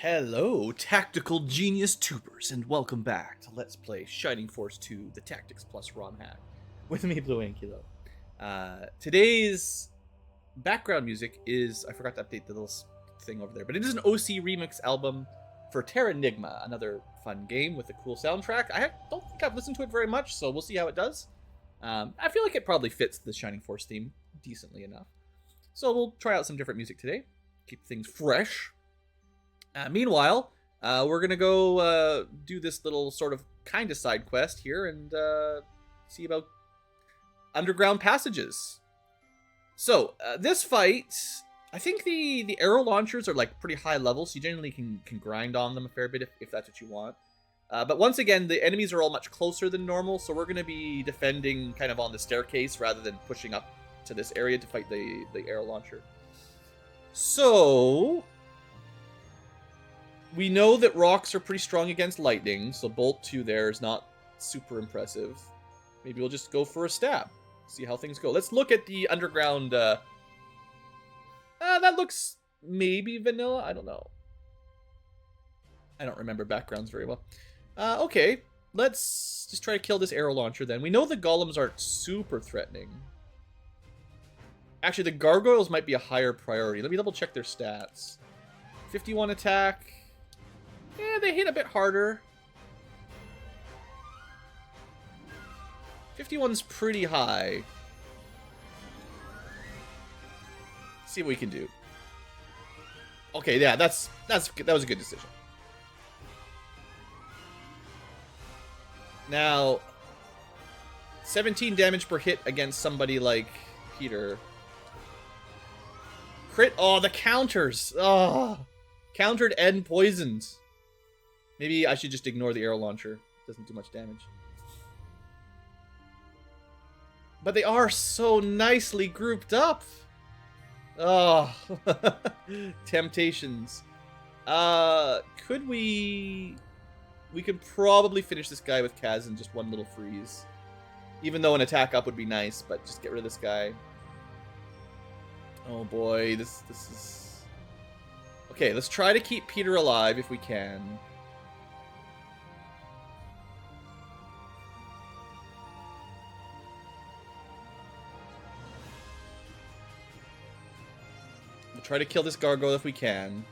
Hello, tactical genius tubers, and welcome back to Let's Play Shining Force 2, the Tactics Plus Romhack, with me, Blueankylo. Today's background music is, I forgot to update the little thing over there, but it is an OC remix album for Terranigma, another fun game with a cool soundtrack. I don't think I've listened to it very much, so we'll see how it does. I feel like it probably fits the Shining Force theme decently enough. So we'll try out some different music today, keep things fresh. Meanwhile, we're going to go do this little sort of kind of side quest here and see about underground passages. So, this fight, I think the arrow launchers are like pretty high level, so you generally can grind on them a fair bit if that's what you want. But once again, the enemies are all much closer than normal, so we're going to be defending kind of on the staircase rather than pushing up to this area to fight the arrow launcher. So we know that rocks are pretty strong against lightning, so Bolt 2 there is not super impressive. Maybe we'll just go for a stab. See how things go. Let's look at the underground. That looks maybe vanilla. I don't know. I don't remember backgrounds very well. Okay, let's just try to kill this arrow launcher then. We know the golems aren't super threatening. Actually, the gargoyles might be a higher priority. Let me double check their stats. 51 attack. Yeah, they hit a bit harder. 51's pretty high. See what we can do. Okay, yeah, that was a good decision. Now, 17 damage per hit against somebody like Peter. Crit. Oh, the counters. Oh, countered and poisoned. Maybe I should just ignore the arrow launcher. Doesn't do much damage. But they are so nicely grouped up. Oh. Temptations. Could we... We could probably finish this guy with Kaz in just one little freeze. Even though an attack up would be nice, but just get rid of this guy. Oh boy, this is... Okay, let's try to keep Peter alive if we can. Try to kill this gargoyle if we can.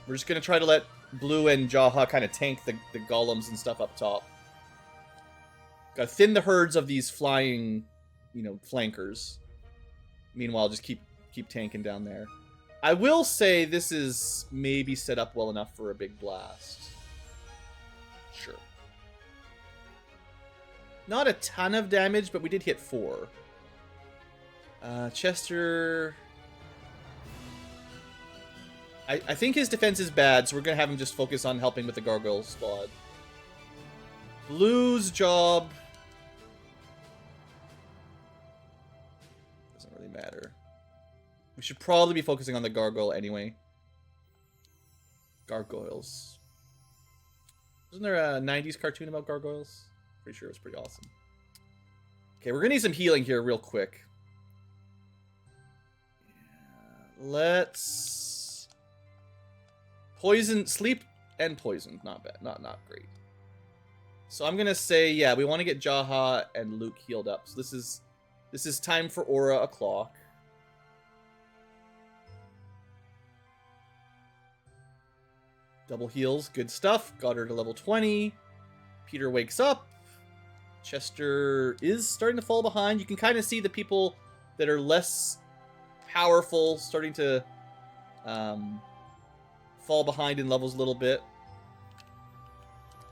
We're just going to try to let Blue and Jaha kind of tank the golems and stuff up top. Got to thin the herds of these flying, flankers. Meanwhile, just keep tanking down there. I will say this is maybe set up well enough for a big blast. Sure. Not a ton of damage, but we did hit 4. Chester... I think his defense is bad, so we're going to have him just focus on helping with the gargoyle squad. Blue's job... doesn't really matter. We should probably be focusing on the gargoyle anyway. Gargoyles. Wasn't there a 90s cartoon about gargoyles? Pretty sure it was pretty awesome. Okay, we're going to need some healing here real quick. Let's... Poison, sleep, and poison. Not bad. Not great. So I'm gonna say, yeah, we want to get Jaha and Luke healed up. So this is time for Aura o'clock. Double heals, good stuff. Got her to level 20. Peter wakes up. Chester is starting to fall behind. You can kind of see the people that are less powerful starting to fall behind in levels a little bit.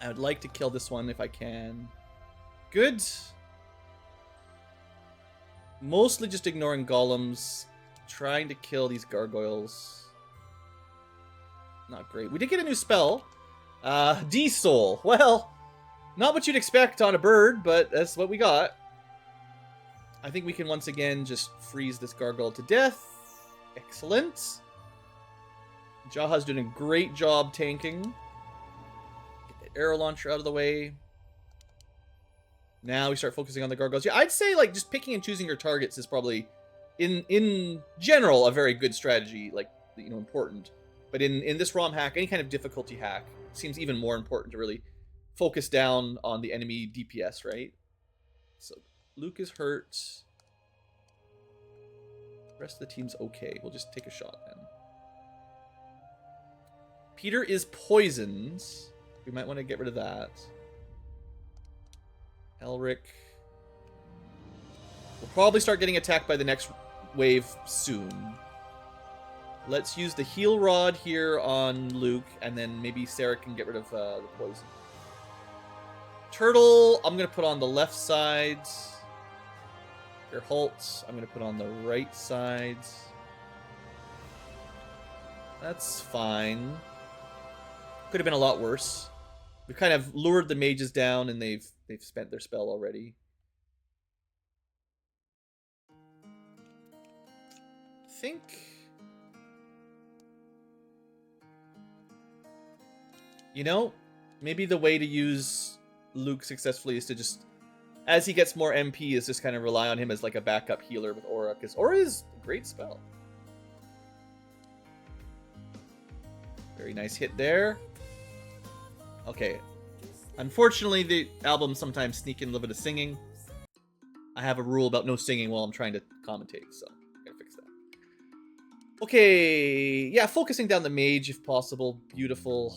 I would like to kill this one if I can. Good. Mostly just ignoring golems. Trying to kill these gargoyles. Not great. We did get a new spell. D-Soul. Well, not what you'd expect on a bird, but that's what we got. I think we can once again just freeze this gargoyle to death. Excellent. Jaha's doing a great job tanking. Get the arrow launcher out of the way. Now we start focusing on the gargoyles. Yeah, I'd say like just picking and choosing your targets is probably, in general, a very good strategy. Like, important. But in this ROM hack, any kind of difficulty hack seems even more important to really focus down on the enemy DPS, right? So Luke is hurt. The rest of the team's okay. We'll just take a shot then. Peter is poisoned. We might want to get rid of that. Elric. We'll probably start getting attacked by the next wave soon. Let's use the heal rod here on Luke, and then maybe Sarah can get rid of the poison. Turtle, I'm going to put on the left side. Your Halt, I'm going to put on the right side. That's fine. Could have been a lot worse. We've kind of lured the mages down, and they've spent their spell already. I think... You know, maybe the way to use Luke successfully is to just, as he gets more MP, is just kind of rely on him as like a backup healer with Aura, because Aura is a great spell. Very nice hit there. Okay. Unfortunately, the albums sometimes sneak in a little bit of singing. I have a rule about no singing while I'm trying to commentate, so I gotta fix that. Okay, yeah, focusing down the mage if possible. Beautiful.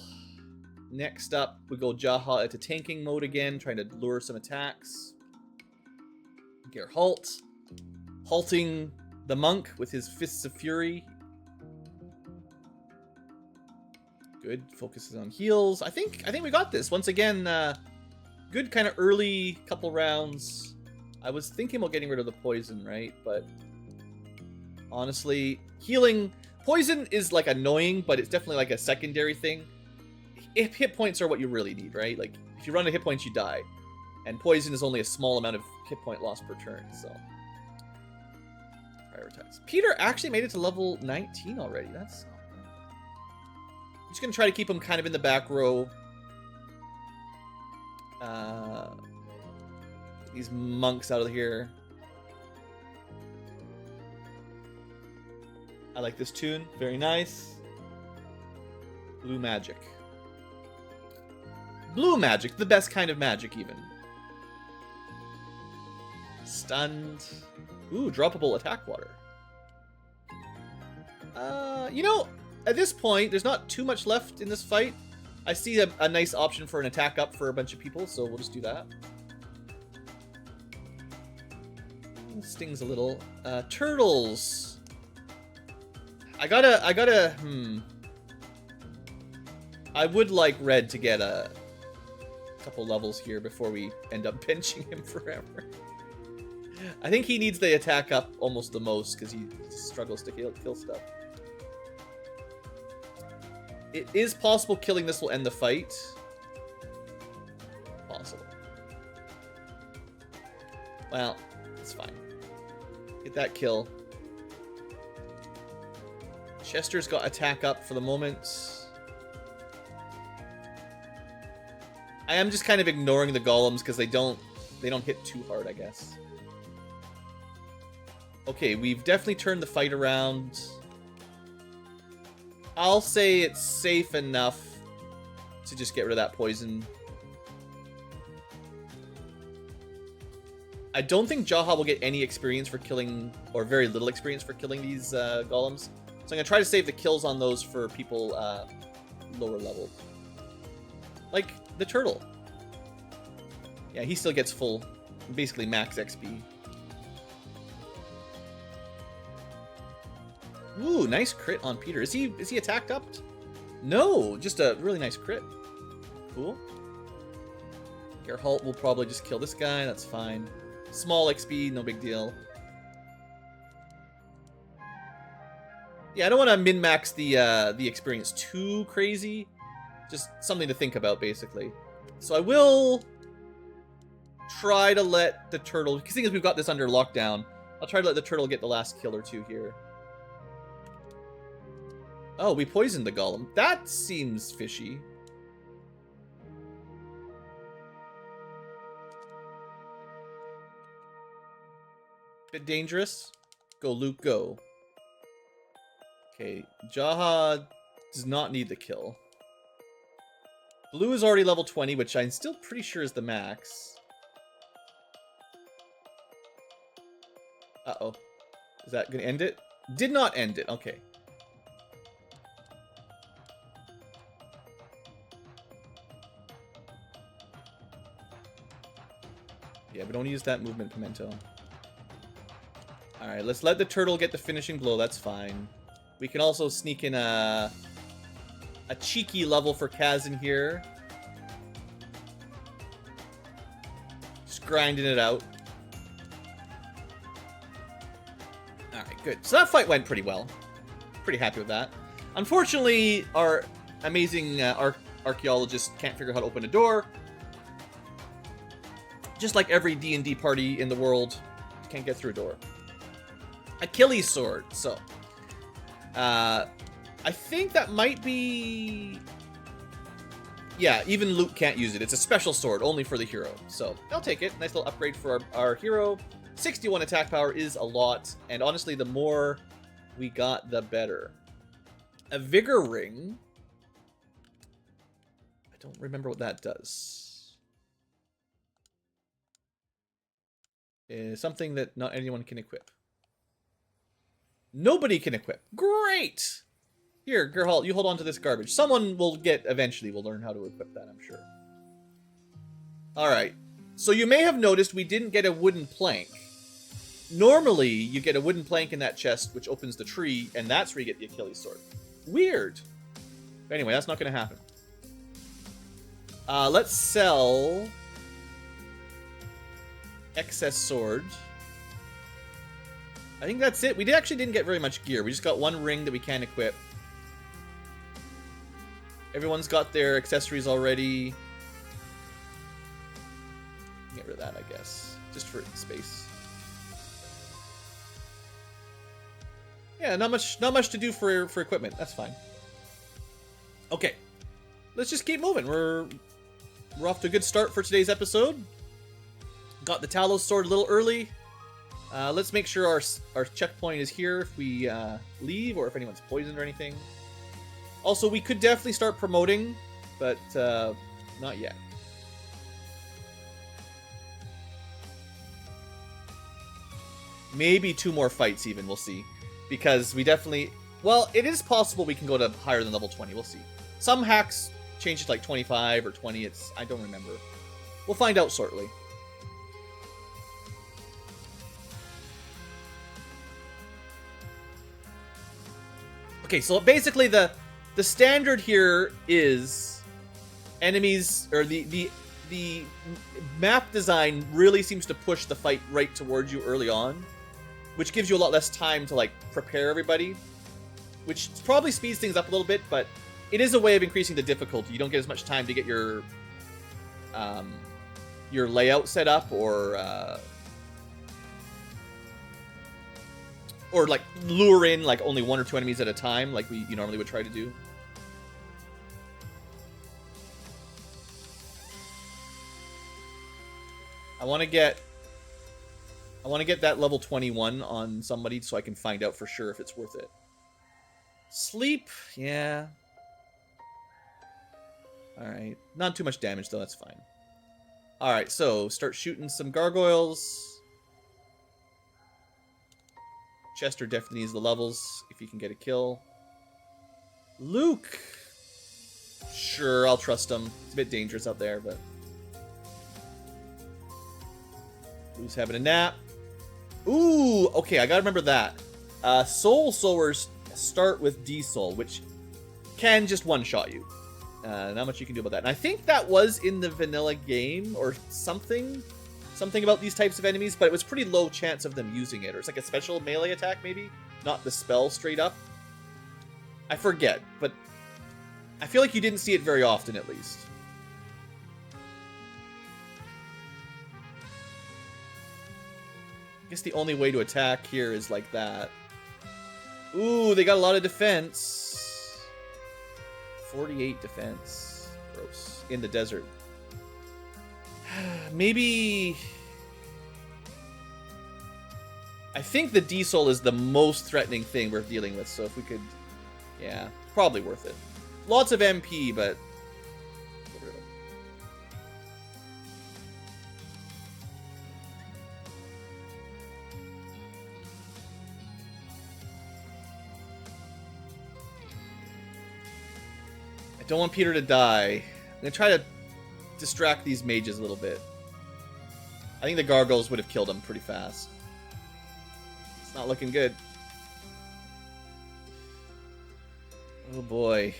Next up, we go Jaha into tanking mode again, trying to lure some attacks. Get Halt. Halting the monk with his Fists of Fury. Good. Focuses on heals. I think we got this. Once again, good kind of early couple rounds. I was thinking about getting rid of the poison, right? But honestly, healing... Poison is like annoying, but it's definitely like a secondary thing. If hit points are what you really need, right? Like, if you run out of hit points, you die. And poison is only a small amount of hit point loss per turn, so... Prioritize. Peter actually made it to level 19 already. That's not bad. I'm just going to try to keep him kind of in the back row. These monks out of here. I like this tune. Very nice. Blue magic. Blue magic, the best kind of magic, even. Stunned. Ooh, droppable attack water. You know, at this point, there's not too much left in this fight. I see a nice option for an attack up for a bunch of people, so we'll just do that. Stings a little. Turtles. I would like Red to get a couple levels here before we end up benching him forever. I think he needs the attack up almost the most because he struggles to kill stuff. It is possible killing this will end the fight. Possible. Well, it's fine. Get that kill. Chester's got attack up for the moment. I am just kind of ignoring the golems because they don't hit too hard, I guess. Okay, we've definitely turned the fight around. I'll say it's safe enough to just get rid of that poison. I don't think Jaha will get any experience for killing, or very little experience for killing these golems. So I'm going to try to save the kills on those for people lower level. Like the turtle. Yeah, he still gets full, basically max XP. Ooh, nice crit on Peter. Is he attacked up? No, just a really nice crit. Cool. Geralt will probably just kill this guy. That's fine. Small XP, no big deal. Yeah, I don't want to min-max the experience too crazy. Just something to think about, basically. So I will try to let the turtle... Because seeing as we've got this under lockdown, I'll try to let the turtle get the last kill or two here. Oh, we poisoned the golem. That seems fishy. Bit dangerous. Go, Luke, go. Okay, Jaha Does not need the kill. Blue is already level 20, which I'm still pretty sure is the max. Uh-oh. Is that going to end it? Did not end it. Okay. Yeah, we don't use that movement pimento. Alright, let's let the turtle get the finishing blow. That's fine. We can also sneak in a cheeky level for Kaz in here. Just grinding it out. Alright, good. So that fight went pretty well. Pretty happy with that. Unfortunately, our amazing archaeologist can't figure out how to open a door. Just like every D&D party in the world, can't get through a door. Achilles sword. So, I think that might be... Yeah, even Luke can't use it. It's a special sword, only for the hero. So, I'll take it. Nice little upgrade for our hero. 61 attack power is a lot. And honestly, the more we got, the better. A Vigor Ring. I don't remember what that does. Is something that not anyone can equip. Nobody can equip. Great! Here, Gerhalt, you hold on to this garbage. Someone will eventually will learn how to equip that, I'm sure. Alright. So you may have noticed we didn't get a wooden plank. Normally, you get a wooden plank in that chest, which opens the tree, and that's where you get the Achilles sword. Weird. But anyway, that's not going to happen. Let's sell... excess sword. I think that's it. We actually didn't get very much gear. We just got one ring that we can equip. Everyone's got their accessories already. Get rid of that, I guess. Just for space. Yeah, not much to do for equipment. That's fine. Okay. Let's just keep moving. We're off to a good start for today's episode. Got the Talos sword a little early. Let's make sure our checkpoint is here if we leave or if anyone's poisoned or anything. Also, we could definitely start promoting, but not yet. Maybe 2 more fights even, we'll see. Because we definitely... Well, it is possible we can go to higher than level 20, we'll see. Some hacks change it to like 25 or 20, I don't remember. We'll find out shortly. Okay, so basically the standard here is enemies, or the map design really seems to push the fight right towards you early on, which gives you a lot less time to like prepare everybody, which probably speeds things up a little bit, but it is a way of increasing the difficulty. You don't get as much time to get your layout set up or like lure in like only 1 or 2 enemies at a time, like you normally would try to do. I want to get that level 21 on somebody so I can find out for sure if it's worth it. Sleep, yeah. All right, not too much damage though. That's fine. All right, so start shooting some gargoyles. Chester definitely needs the levels if he can get a kill. Luke. Sure, I'll trust him. It's a bit dangerous out there, but... Luke's having a nap. Ooh, okay, I gotta remember that. Soul Sowers start with D-Soul, which can just one-shot you. Not much you can do about that. And I think that was in the vanilla game or something. Something about these types of enemies, but it was pretty low chance of them using it. Or it's like a special melee attack, maybe? Not the spell straight up. I forget, but I feel like you didn't see it very often, at least. I guess the only way to attack here is like that. Ooh, they got a lot of defense. 48 defense. Gross. In the desert. Maybe... I think the D-Soul is the most threatening thing we're dealing with, so if we could Yeah, probably worth it. Lots of MP, but get rid of it. I don't want Peter to die. I'm gonna try to distract these mages a little bit. I think the gargoyles would have killed him pretty fast. It's not looking good. Oh boy.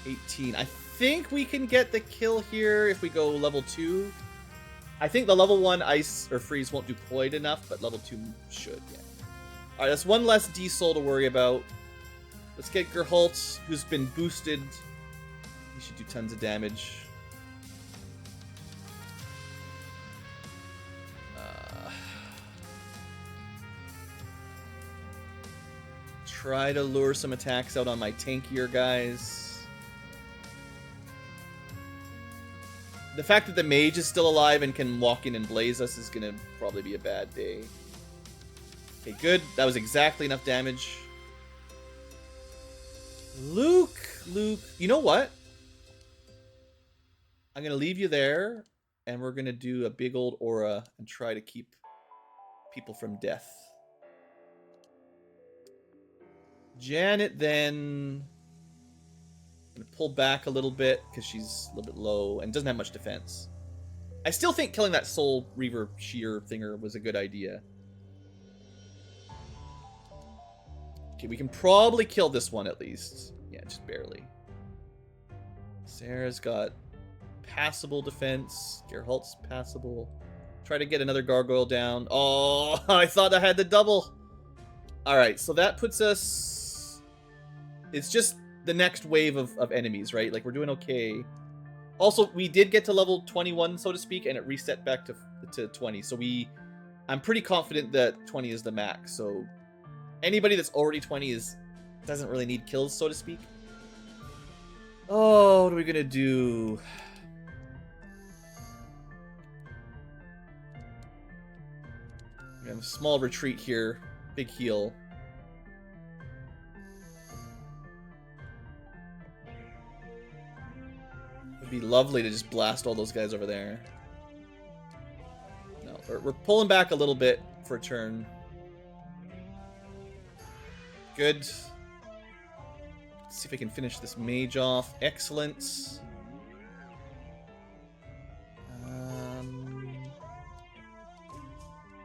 18. I think we can get the kill here if we go level 2. I think the level 1 ice or freeze won't deploy enough, but level 2 should, yeah. Alright, that's one less D-Soul to worry about. Let's get Gerholtz, who's been boosted. He should do tons of damage. Try to lure some attacks out on my tankier guys. The fact that the mage is still alive and can walk in and blaze us is going to probably be a bad day. Okay, good. That was exactly enough damage. Luke. You know what? I'm going to leave you there, and we're going to do a big old aura and try to keep people from death. Janet then gonna pull back a little bit because she's a little bit low and doesn't have much defense. I still think killing that Soul Reaver Shear thinger was a good idea. Okay, we can probably kill this one at least. Yeah, just barely. Sarah's got passable defense. Gerholt's passable. Try to get another gargoyle down. Oh, I thought I had the double. Alright, so that puts us... It's just the next wave of enemies, right? Like, we're doing okay. Also, we did get to level 21, so to speak, and it reset back to 20. So I'm pretty confident that 20 is the max. So anybody that's already 20 doesn't really need kills, so to speak. Oh, what are we gonna do? We have a small retreat here. Big heal. It'd be lovely to just blast all those guys over there. No, we're pulling back a little bit for a turn. Good. Let's see if I can finish this mage off. Excellent.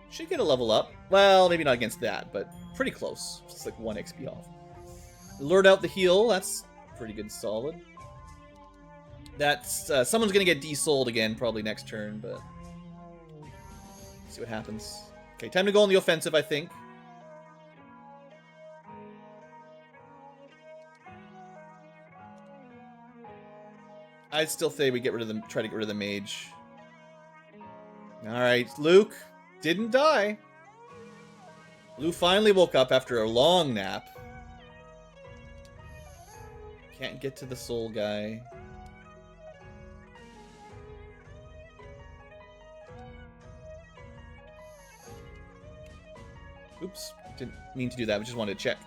Should get a level up. Well, maybe not against that, but pretty close. Just like 1 XP off. Lured out the heal. That's pretty good, solid. That's someone's gonna get de-souled again probably next turn, but see what happens. Okay, time to go on the offensive, I think. I'd still say we get rid of them. Try to get rid of the mage. All right, Luke didn't die. Lou finally woke up after a long nap. Can't get to the soul guy. Oops, didn't mean to do that. We just wanted to check.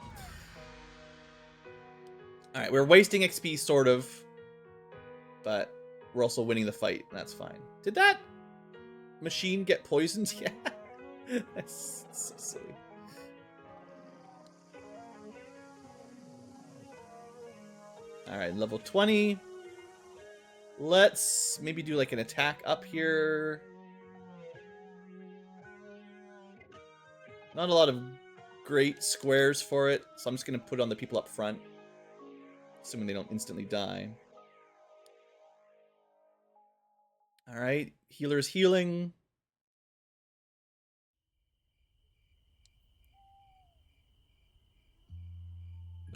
Alright, we're wasting XP, sort of. But we're also winning the fight, and that's fine. Did that machine get poisoned? Yeah. That's so silly. Alright, level 20. Let's maybe do like an attack up here. Not a lot of great squares for it, so I'm just going to put it on the people up front. Assuming they don't instantly die. Alright, healer's healing.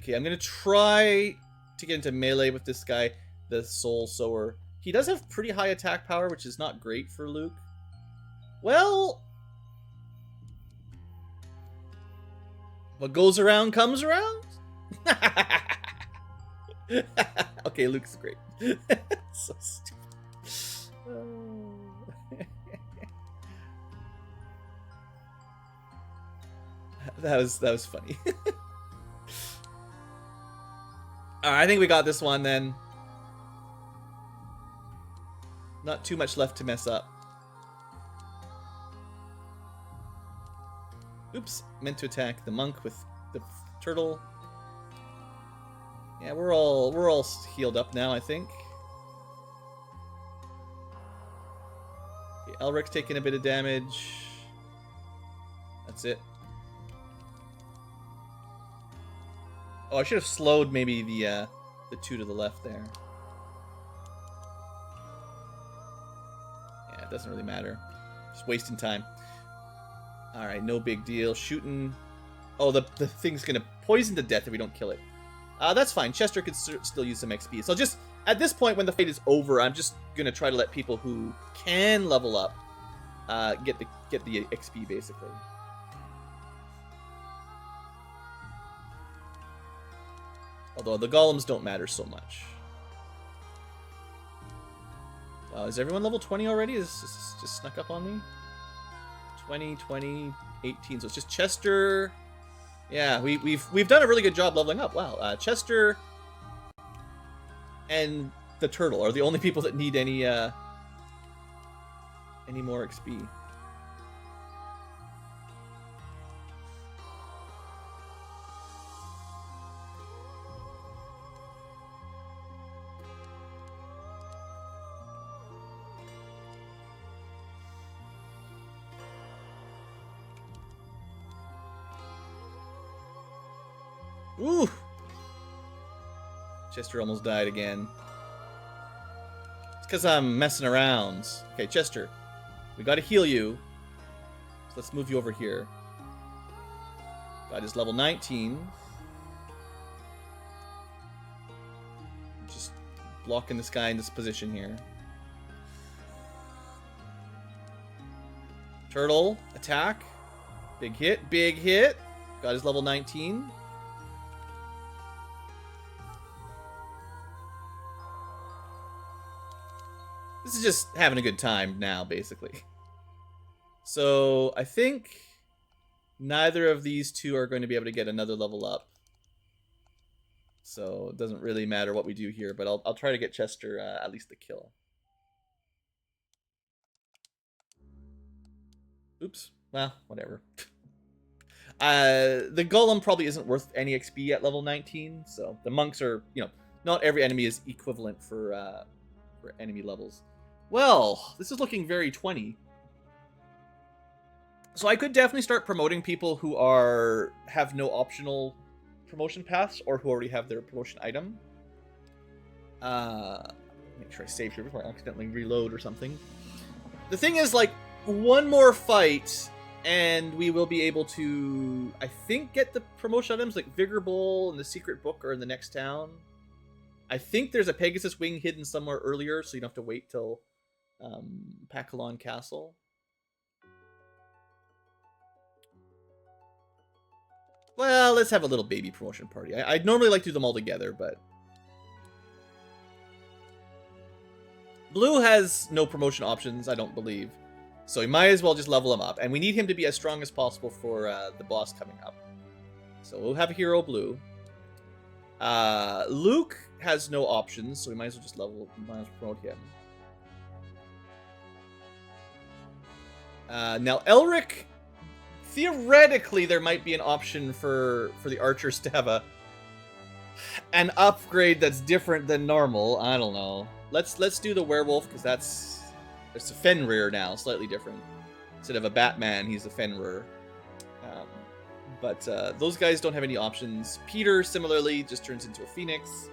Okay, I'm going to try to get into melee with this guy, the Soul Sower. He does have pretty high attack power, which is not great for Luke. Well... what goes around comes around? Okay, Luke's great. So stupid. That was funny. Alright, I think we got this one then. Not too much left to mess up. Oops, meant to attack the monk with the turtle. Yeah, we're all healed up now, I think. Okay, Elric's taking a bit of damage. That's it. Oh, I should have slowed maybe the two to the left there. Yeah, it doesn't really matter. Just wasting time. Alright, no big deal. Shooting... Oh, the thing's gonna poison to death if we don't kill it. That's fine. Chester could still use some XP. So just, at this point, when the fight is over, I'm just gonna try to let people who can level up get the XP, basically. Although the golems don't matter so much. Is everyone level 20 already? Is this just snuck up on me? 20, 20, 18. So it's just Chester. Yeah, we've done a really good job leveling up. Wow, Chester and the turtle are the only people that need any more XP. Ooh! Chester almost died again. It's because I'm messing around. Okay, Chester. We gotta heal you. So let's move you over here. God is level 19. Just blocking this guy in this position here. Turtle, attack. Big hit, big hit. God is level 19. This is just having a good time now, basically. So, I think neither of these two are going to be able to get another level up. So, it doesn't really matter what we do here, but I'll try to get Chester at least the kill. Oops. Well, whatever. The golem probably isn't worth any XP at level 19, so the monks are, not every enemy is equivalent for enemy levels. Well, this is looking very 20. So I could definitely start promoting people who have no optional promotion paths or who already have their promotion item. Make sure I save here before I accidentally reload or something. The thing is, like, one more fight and we will be able to, I think, get the promotion items like Vigor Bowl and the Secret Book are in the next town. I think there's a Pegasus wing hidden somewhere earlier, so you don't have to wait till Pakalon Castle. Well, let's have a little baby promotion party. I'd normally like to do them all together, but... Blue has no promotion options, I don't believe. So we might as well just level him up. And we need him to be as strong as possible for the boss coming up. So we'll have Hero Blue. Luke has no options, so we might as well just promote him. Now Elric, theoretically there might be an option for the archers to have an upgrade that's different than normal. I don't know. Let's do the werewolf, because it's a Fenrir now, slightly different. Instead of a Batman, he's a Fenrir. But those guys don't have any options. Peter, similarly, just turns into a phoenix.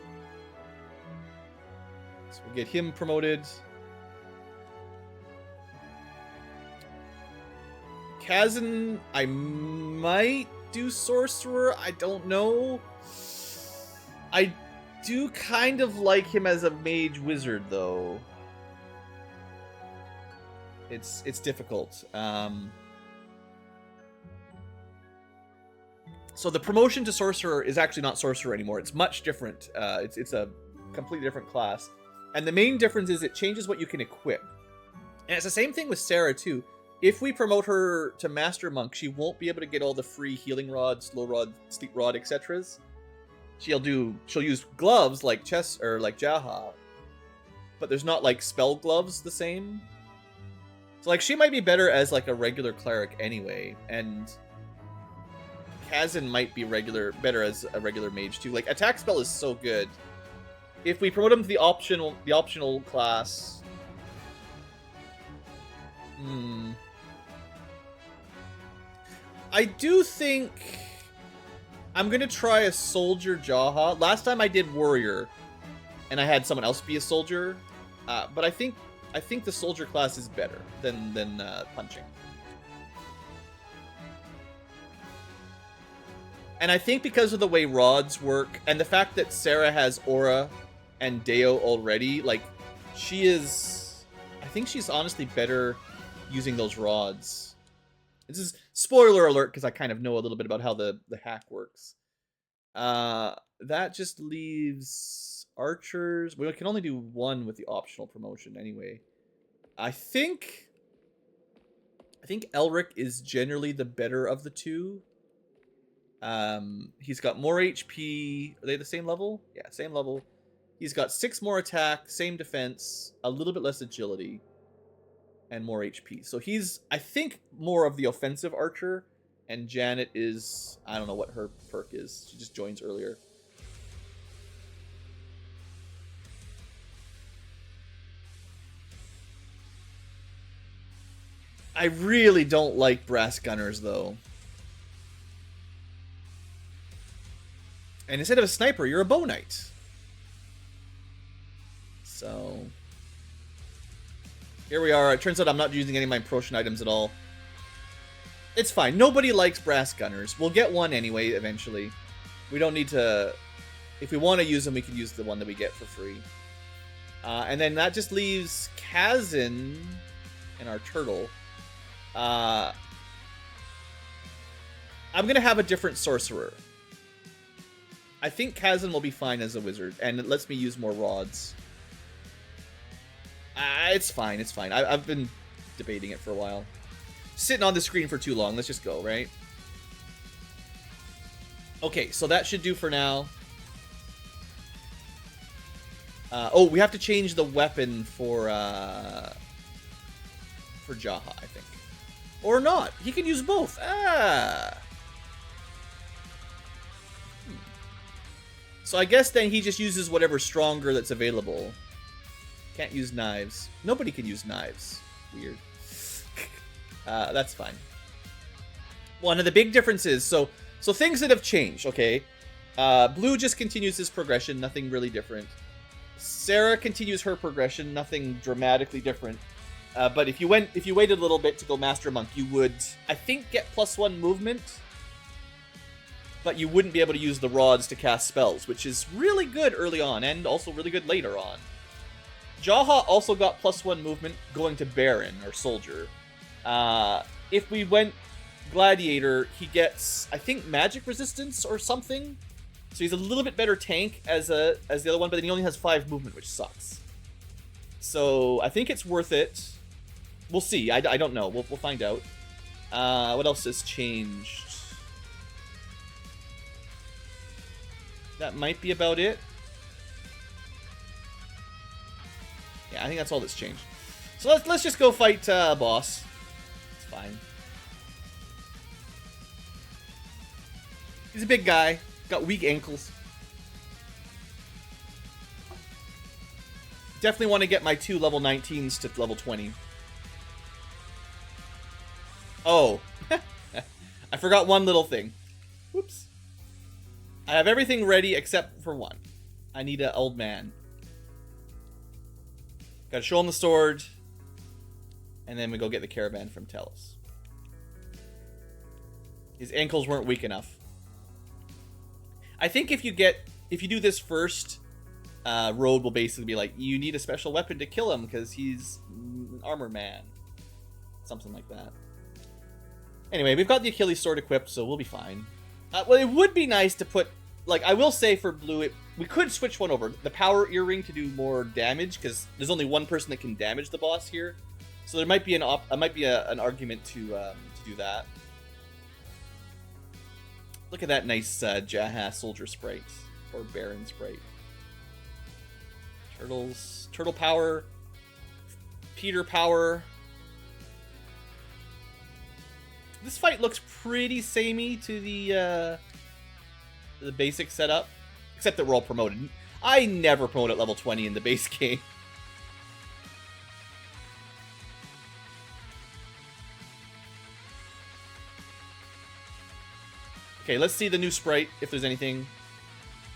So we'll get him promoted. Kazan, I might do sorcerer. I don't know. I do kind of like him as a mage wizard, though. It's difficult. So the promotion to sorcerer is actually not sorcerer anymore. It's much different. It's a completely different class. And the main difference is it changes what you can equip. And it's the same thing with Sarah, too. If we promote her to Master Monk, she won't be able to get all the free healing rod, slow rod, sleep rod, etc. she'll use gloves like Chess or like Jaha, but there's not like spell gloves the same. So like she might be better as like a regular cleric anyway, and Kazan might be better as a regular mage too. Like attack spell is so good. If we promote him to the optional class, I do think I'm gonna try a soldier Jaha. Last time I did warrior, and I had someone else be a soldier, but I think the soldier class is better than punching. And I think because of the way rods work, and the fact that Sarah has aura and Deo already, like, I think she's honestly better using those rods. This is spoiler alert, because I kind of know a little bit about how the hack works. That just leaves archers. We can only do one with the optional promotion anyway. I think Elric is generally the better of the two. He's got more HP. Are they the same level? Yeah, same level. He's got 6 more attack, same defense, a little bit less agility, and more HP. So he's, I think, more of the offensive archer, and Janet is, I don't know what her perk is. She just joins earlier. I really don't like brass gunners, though. And instead of a sniper, you're a bow knight. So here we are. It turns out I'm not using any of my promotion items at all. It's fine. Nobody likes brass gunners. We'll get one anyway eventually. We don't need to... If we want to use them, we can use the one that we get for free. And then that just leaves Kazan and our turtle. I'm going to have a different sorcerer. I think Kazan will be fine as a wizard, and it lets me use more rods. It's fine, it's fine. I've been debating it for a while. Sitting on the screen for too long. Let's just go, right? Okay, so that should do for now. Oh, we have to change the weapon for Jaha, I think. Or not. He can use both. So I guess then he just uses whatever stronger that's available. Can't use knives. Nobody can use knives. Weird. That's fine. One of the big differences, so things that have changed, okay? Blue just continues his progression, nothing really different. Sarah continues her progression, nothing dramatically different. But if you waited a little bit to go Master Monk, you would, I think, get +1 movement. But you wouldn't be able to use the rods to cast spells, which is really good early on, and also really good later on. Jaha also got +1 movement going to Baron, or Soldier. If we went Gladiator, he gets, I think, magic resistance or something. So he's a little bit better tank as the other one, but then he only has 5 movement, which sucks. So I think it's worth it. We'll see. I don't know. We'll find out. What else has changed? That might be about it. Yeah, I think that's all that's changed. So let's just go fight boss. It's fine. He's a big guy. Got weak ankles. Definitely want to get my 2 level 19s to level 20. Oh. I forgot one little thing. Whoops. I have everything ready except for one. I need an old man. Gotta show him the sword. And then we go get the caravan from Talos. His ankles weren't weak enough. I think if you do this first, Road will basically be like, you need a special weapon to kill him because he's an armor man. Something like that. Anyway, we've got the Achilles sword equipped, so we'll be fine. Well, it would be nice to put, like, I will say for Blue, we could switch one over. The power earring to do more damage, because there's only one person that can damage the boss here. So there might be an argument to do that. Look at that nice Jaha soldier sprite. or Baron Sprite. Turtles. Turtle power. Peter power. This fight looks pretty samey to the basic setup. Except that we're all promoted. I never promote at level 20 in the base game. Okay, let's see the new sprite, if there's anything.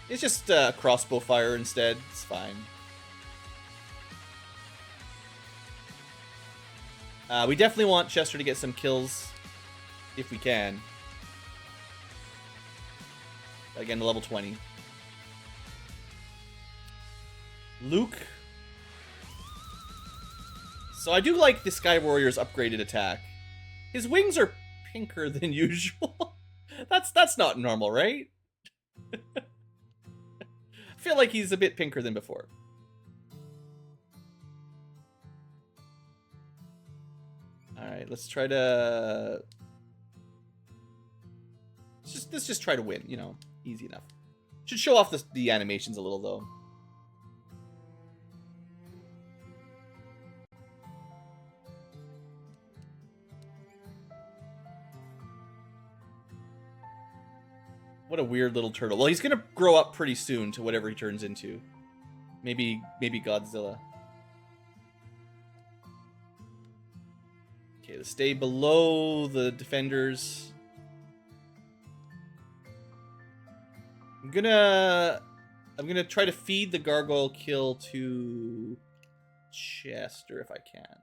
It's just crossbow fire instead. It's fine. We definitely want Chester to get some kills, if we can. Again, level 20. Luke. So I do like the Sky Warrior's upgraded attack. His wings are pinker than usual. That's not normal, right? I feel like he's a bit pinker than before. Alright, let's try to... Let's just try to win, you know. Easy enough. Should show off the animations a little, though. What a weird little turtle. Well, he's gonna grow up pretty soon to whatever he turns into. Maybe Godzilla. Okay, let's stay below the defenders. I'm gonna try to feed the gargoyle kill to Chester if I can.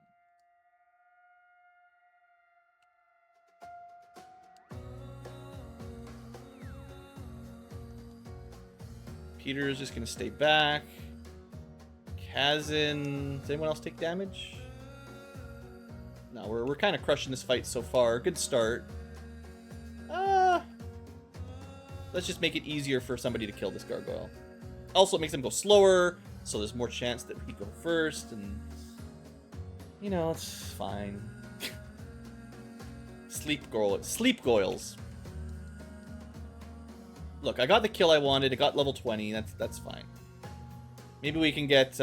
Peter is just going to stay back. Kazin... Does anyone else take damage? No, we're kind of crushing this fight so far. Good start. Let's just make it easier for somebody to kill this gargoyle. Also, it makes them go slower, so there's more chance that we go first, and... You know, it's fine. Sleep goyles. Look, I got the kill I wanted. I got level 20. That's fine. Maybe we can get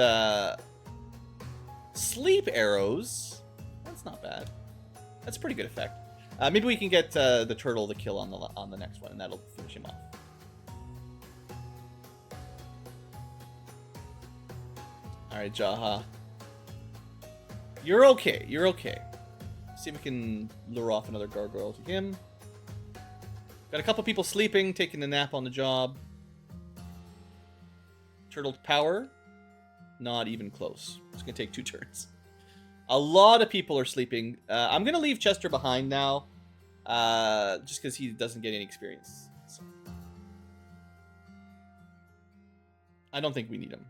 sleep arrows. That's not bad. That's a pretty good effect. Maybe we can get the turtle the kill on the next one, and that'll finish him off. All right, Jaha. You're okay. You're okay. See if we can lure off another gargoyle to him. Got a couple people sleeping, taking a nap on the job. Turtle power. Not even close. It's going to take 2 turns. A lot of people are sleeping. I'm going to leave Chester behind now. Just because he doesn't get any experience. So. I don't think we need him.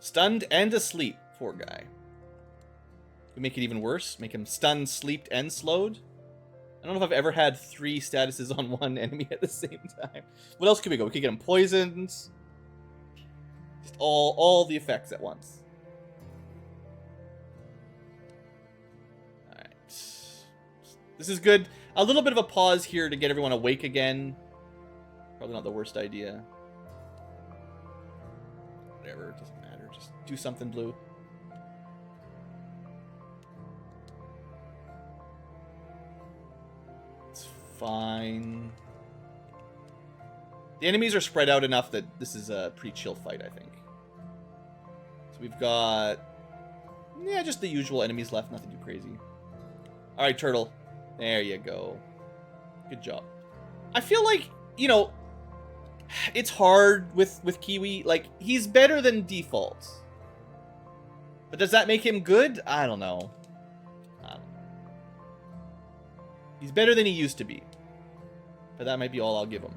Stunned and asleep. Poor guy. We make it even worse. Make him stunned, sleeped, and slowed. I don't know if I've ever had 3 statuses on one enemy at the same time. What else could we go? We could get him poisoned. Just all the effects at once. Alright. This is good. A little bit of a pause here to get everyone awake again. Probably not the worst idea. Whatever, it doesn't matter. Just do something, Blue. It's fine. The enemies are spread out enough that this is a pretty chill fight, I think. So we've got... yeah, just the usual enemies left. Nothing too crazy. Alright, Turtle. There you go. Good job. I feel like, you know... it's hard with Kiwi. Like, he's better than default. But does that make him good? I don't know. He's better than he used to be. But that might be all I'll give him.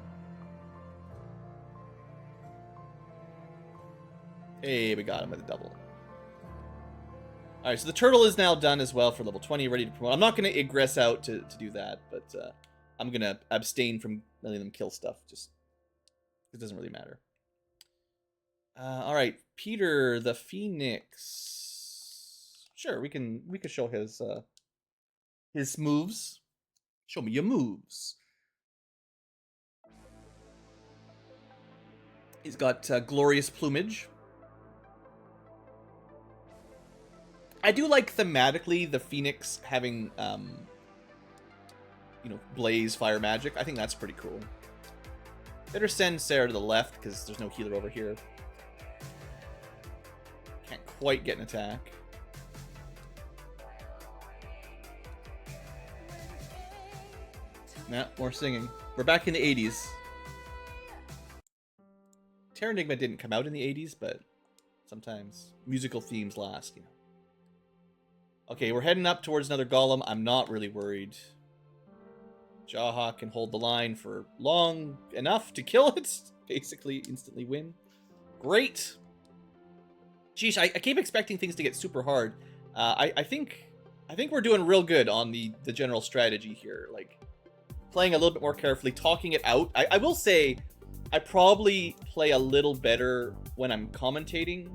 Hey, we got him with a double. Alright, so the turtle is now done as well for level 20, ready to promote. I'm not going to egress out to do that, but I'm going to abstain from letting them kill stuff. Just... it doesn't really matter. All right, Peter the Phoenix. Sure, we can show his moves. Show me your moves. He's got glorious plumage. I do like thematically the Phoenix having, you know, blaze fire magic. I think that's pretty cool. Better send Sarah to the left because there's no healer over here. Can't quite get an attack. Nah, more singing. We're back in the 80s. Terranigma didn't come out in the 80s, but sometimes musical themes last, you know. Okay, we're heading up towards another golem. I'm not really worried. Jaha can hold the line for long enough to kill it. Basically, instantly win. Great. Geez, I keep expecting things to get super hard. I think we're doing real good on the general strategy here. Like, playing a little bit more carefully, talking it out. I will say, I probably play a little better when I'm commentating,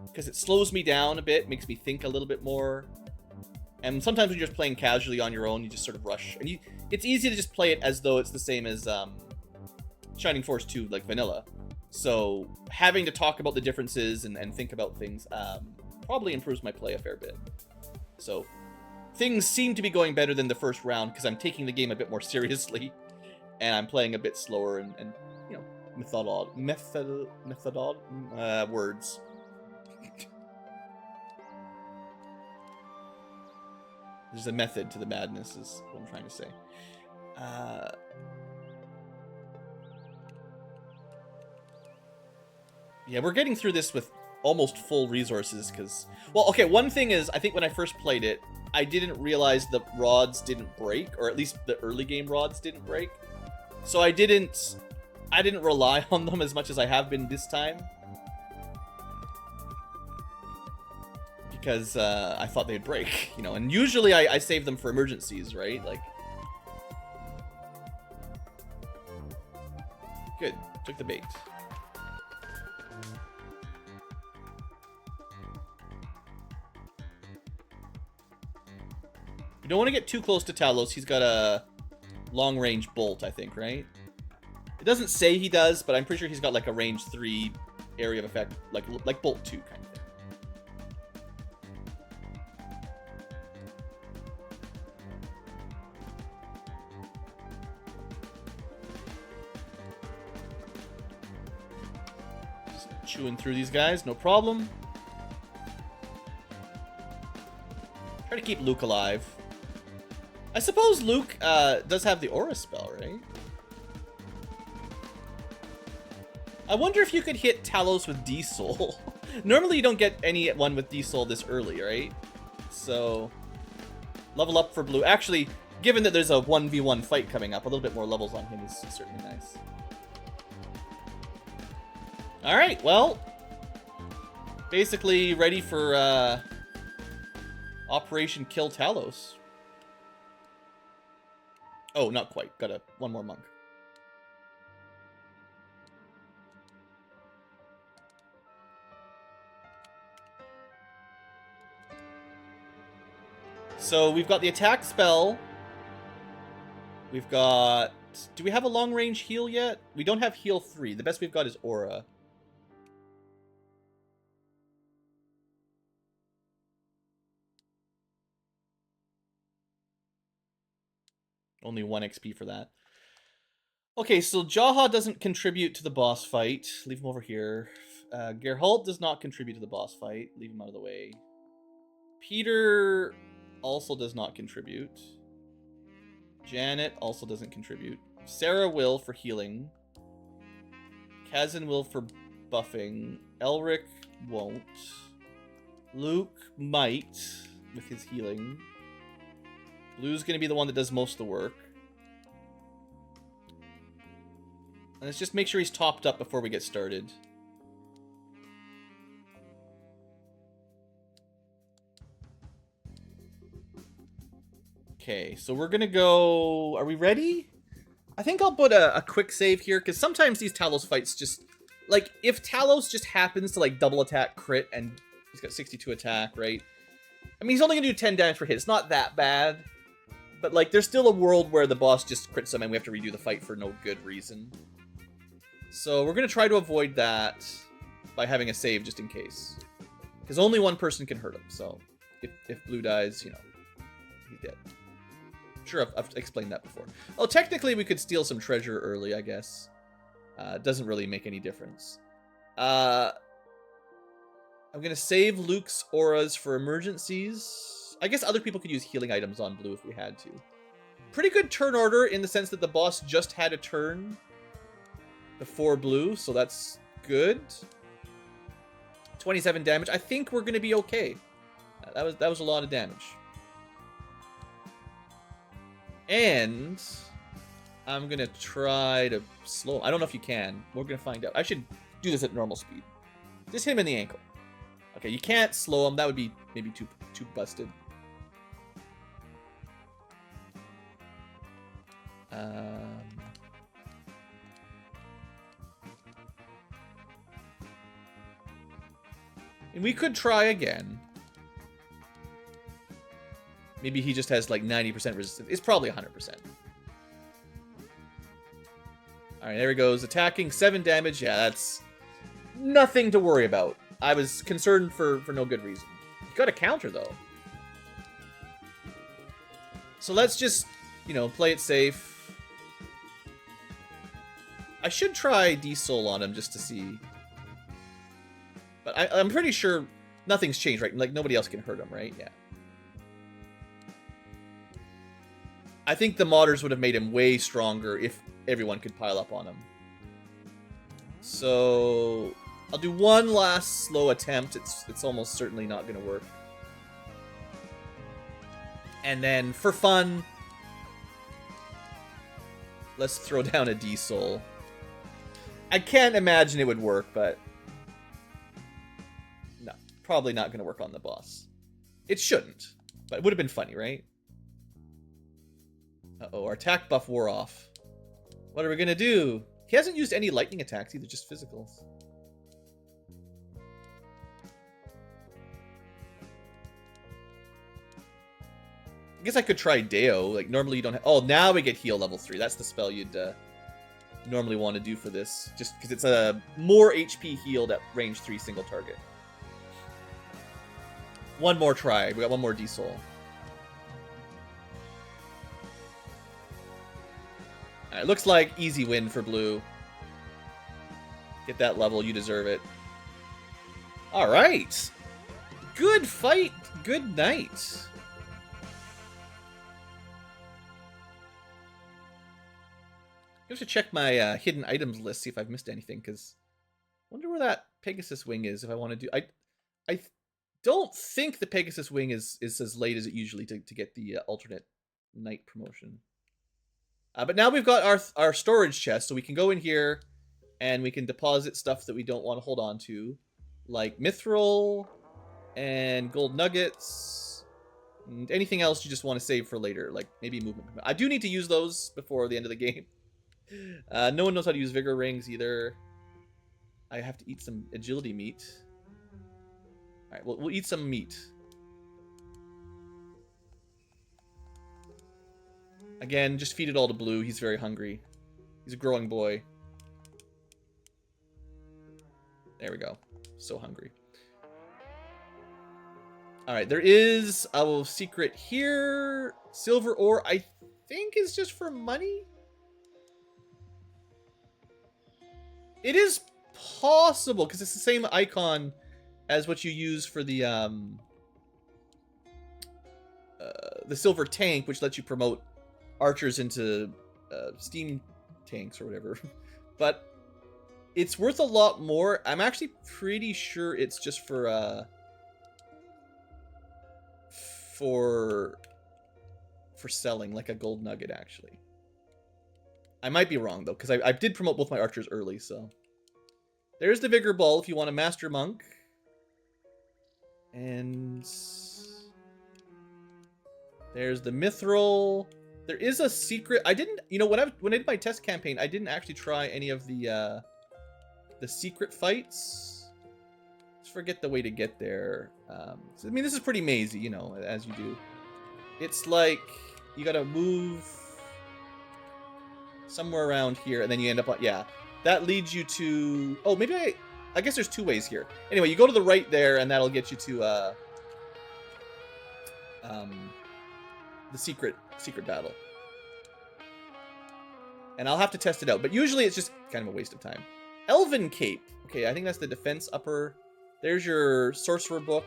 because it slows me down a bit, makes me think a little bit more. And sometimes when you're just playing casually on your own, you just sort of rush. And it's easy to just play it as though it's the same as Shining Force 2, like vanilla. So having to talk about the differences and think about things probably improves my play a fair bit. So things seem to be going better than the first round because I'm taking the game a bit more seriously. And I'm playing a bit slower and you know, words. There's a method to the madness, is what I'm trying to say. Yeah, we're getting through this with almost full resources, because... Well, okay, one thing is, I think when I first played it, I didn't realize the rods didn't break, or at least the early game rods didn't break. So I didn't rely on them as much as I have been this time. Because I thought they'd break, you know, and usually I save them for emergencies, right? Like, good, took the bait. You don't want to get too close to Talos. He's got a long-range bolt, I think, right? It doesn't say he does, but I'm pretty sure he's got like a range 3 area of effect, like bolt 2 kind of thing. Chewing through these guys, no problem. Try to keep Luke alive. I suppose Luke does have the aura spell, right? I wonder if you could hit Talos with D-Soul. Normally you don't get anyone with D-Soul this early, right? So, level up for Blue. Actually, given that there's a 1v1 fight coming up, a little bit more levels on him is certainly nice. Alright, well, basically ready for Operation Kill Talos. Oh, not quite. Got one more monk. So we've got the attack spell. We've got... Do we have a long-range heal yet? We don't have heal 3. The best we've got is aura. Only 1 XP for that. Okay, so Jaha doesn't contribute to the boss fight. Leave him over here. Geralt does not contribute to the boss fight. Leave him out of the way. Peter also does not contribute. Janet also doesn't contribute. Sarah will for healing. Kazan will for buffing. Elric won't. Luke might with his healing. Blue's going to be the one that does most of the work. And let's just make sure he's topped up before we get started. Okay, so we're going to go... Are we ready? I think I'll put a quick save here, because sometimes these Talos fights just like, if Talos just happens to, like, double attack crit and he's got 62 attack, right? I mean, he's only gonna do 10 damage per hit. It's not that bad. But, like, there's still a world where the boss just crits him and we have to redo the fight for no good reason. So we're gonna try to avoid that by having a save just in case. Because only one person can hurt him, so if Blue dies, you know, he's dead. Sure, I've explained that before. Oh, technically we could steal some treasure early, I guess. Doesn't really make any difference. I'm gonna save Luke's auras for emergencies. I guess other people could use healing items on Blue if we had to. Pretty good turn order in the sense that the boss just had a turn before Blue, so that's good. 27 damage. I think we're gonna be okay. That was a lot of damage. And I'm gonna try to slow him. I don't know if you can. We're gonna find out. I should do this at normal speed. Just hit him in the ankle. Okay, you can't slow him. That would be maybe too busted. And we could try again. Maybe he just has like 90% resistance. It's probably 100%. Alright, there he goes. Attacking 7 damage. Yeah, that's nothing to worry about. I was concerned for no good reason. He got a counter, though. So let's just, you know, play it safe. I should try D-Soul on him just to see. But I'm pretty sure nothing's changed, right? Like, nobody else can hurt him, right? Yeah. I think the modders would have made him way stronger if everyone could pile up on him. So I'll do one last slow attempt. It's almost certainly not going to work. And then, for fun, let's throw down a D-Soul. I can't imagine it would work, but no, probably not going to work on the boss. It shouldn't, but it would have been funny, right? Uh-oh, our attack buff wore off. What are we going to do? He hasn't used any lightning attacks either, just physicals. I guess I could try Deo. Like, normally you don't have... Oh, now we get heal level 3. That's the spell you'd normally want to do for this. Just because it's a more HP healed at range 3 single target. One more try. We got one more D-Soul. Alright, looks like easy win for Blue. Get that level, you deserve it. Alright. Good fight, good night. I have to check my hidden items list, see if I've missed anything, because I wonder where that Pegasus wing is if I want to do... I don't think the Pegasus wing is as late as it usually to get the alternate night promotion. But now we've got our storage chest, so we can go in here and we can deposit stuff that we don't want to hold on to, like mithril and gold nuggets and anything else you just want to save for later, like maybe movement. I do need to use those before the end of the game. No one knows how to use vigor rings either. I have to eat some agility meat. All right, we'll eat some meat. Again, just feed it all to Blue. He's very hungry. He's a growing boy. There we go. So hungry. Alright, there is a secret here. Silver ore, I think, is just for money? It is possible, because it's the same icon as what you use for the silver tank, which lets you promote archers into steam tanks or whatever. But it's worth a lot more. I'm actually pretty sure it's just for selling, like a gold nugget, actually. I might be wrong, though, because I did promote both my archers early, so. There's the Vigor Ball if you want a Master Monk. And there's the Mithril. There is a secret. I didn't, you know, when I did my test campaign, I didn't actually try any of the the secret fights. Let's forget the way to get there. So, I mean, this is pretty mazy, you know, as you do. It's like you gotta move somewhere around here, and then you end up on, yeah. That leads you to, oh, maybe I guess there's 2 ways here. Anyway, you go to the right there, and that'll get you to the secret battle. And I'll have to test it out, but usually it's just kind of a waste of time. Elven Cape. Okay, I think that's the defense upper. There's your sorcerer book.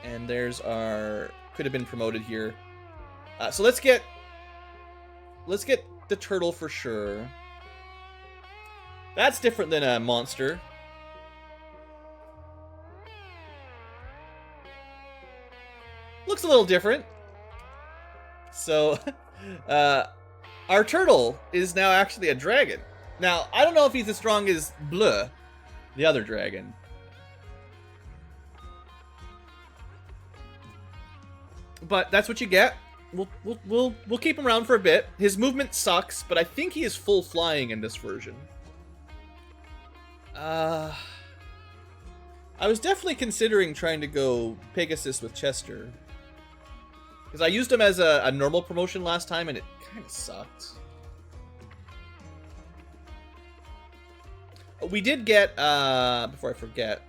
And there's our, could have been promoted here. So let's get the turtle for sure. That's different than a monster. Looks a little different. So, our turtle is now actually a dragon. Now, I don't know if he's as strong as Bleu, the other dragon. But that's what you get. We'll keep him around for a bit. His movement sucks, but I think he is full flying in this version. I was definitely considering trying to go Pegasus with Chester. Because I used him as a normal promotion last time, and it kind of sucked. We did get, before I forget.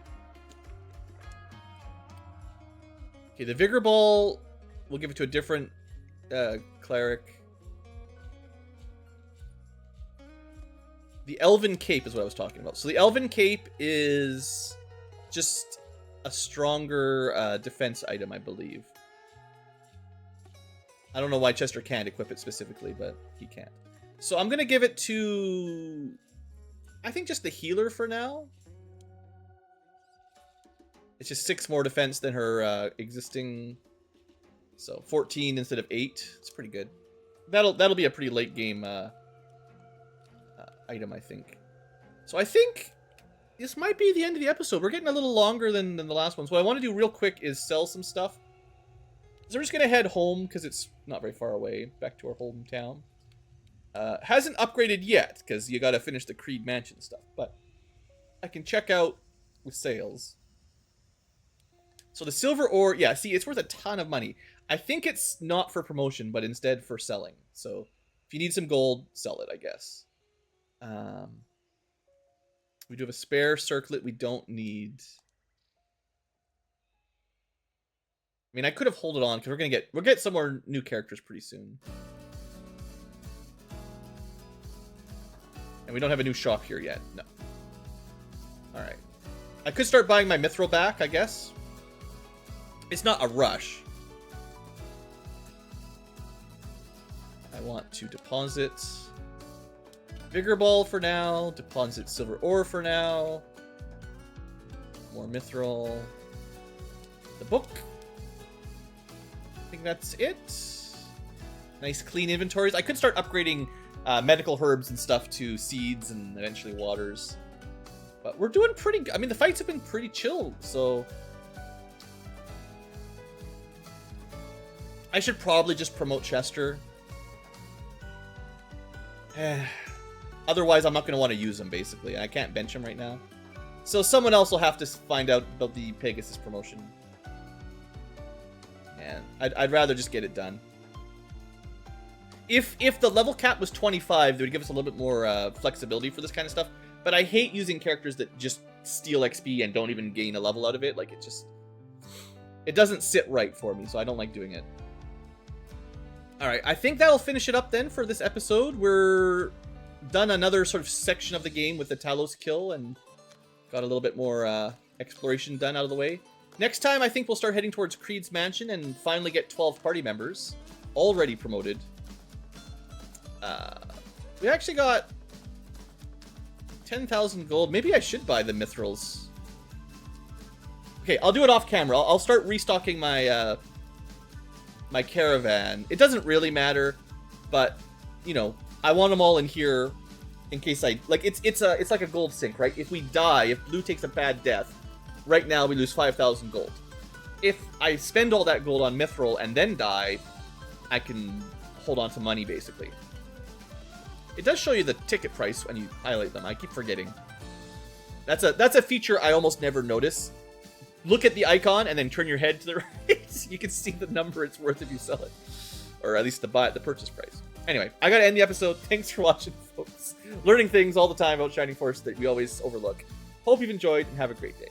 Okay, the Vigor Ball, we'll give it to a different cleric. The Elven Cape is what I was talking about. So the Elven Cape is just a stronger defense item, I believe. I don't know why Chester can't equip it specifically, but he can't. So I'm going to give it to, I think, just the healer for now. It's just 6 more defense than her existing. So 14 instead of 8. It's pretty good. That'll be a pretty late game item, I think. So I think this might be the end of the episode. We're getting a little longer than the last one. So what I want to do real quick is sell some stuff. So we're just going to head home because it's not very far away. Back to our hometown. Hasn't upgraded yet because you got to finish the Creed Mansion stuff. But I can check out with sales. So the silver ore, yeah, see, it's worth a ton of money. I think it's not for promotion, but instead for selling. So if you need some gold, sell it, I guess. We do have a spare circlet we don't need. I mean, I could have hold it on because we'll get some more new characters pretty soon. And we don't have a new shop here yet. No. Alright. I could start buying my mithril back, I guess. It's not a rush. I want to deposit Vigor Ball for now. Deposit silver ore for now. More mithril. The book. I think that's it. Nice clean inventories. I could start upgrading medical herbs and stuff to seeds and eventually waters. But we're doing pretty good. I mean, the fights have been pretty chill, so I should probably just promote Chester. Otherwise, I'm not going to want to use him, basically. I can't bench him right now. So someone else will have to find out about the Pegasus promotion. And I'd rather just get it done. If the level cap was 25, they would give us a little bit more flexibility for this kind of stuff. But I hate using characters that just steal XP and don't even gain a level out of it. Like, it doesn't sit right for me, so I don't like doing it. Alright, I think that'll finish it up then for this episode. We're done another sort of section of the game with the Talos kill and got a little bit more exploration done out of the way. Next time, I think we'll start heading towards Creed's Mansion and finally get 12 party members. Already promoted. We actually got 10,000 gold. Maybe I should buy the mithrils. Okay, I'll do it off camera. I'll start restocking my my caravan. It doesn't really matter, but you know, I want them all in here in case I like. It's like a gold sink, right? If we die, if Blue takes a bad death, right now we lose 5,000 gold. If I spend all that gold on mithril and then die, I can hold on to money basically. It does show you the ticket price when you highlight them. I keep forgetting. That's a feature I almost never notice. Look at the icon and then turn your head to the right. You can see the number it's worth if you sell it. Or at least the purchase price. Anyway, I gotta end the episode. Thanks for watching, folks. Learning things all the time about Shining Force that we always overlook. Hope you've enjoyed and have a great day.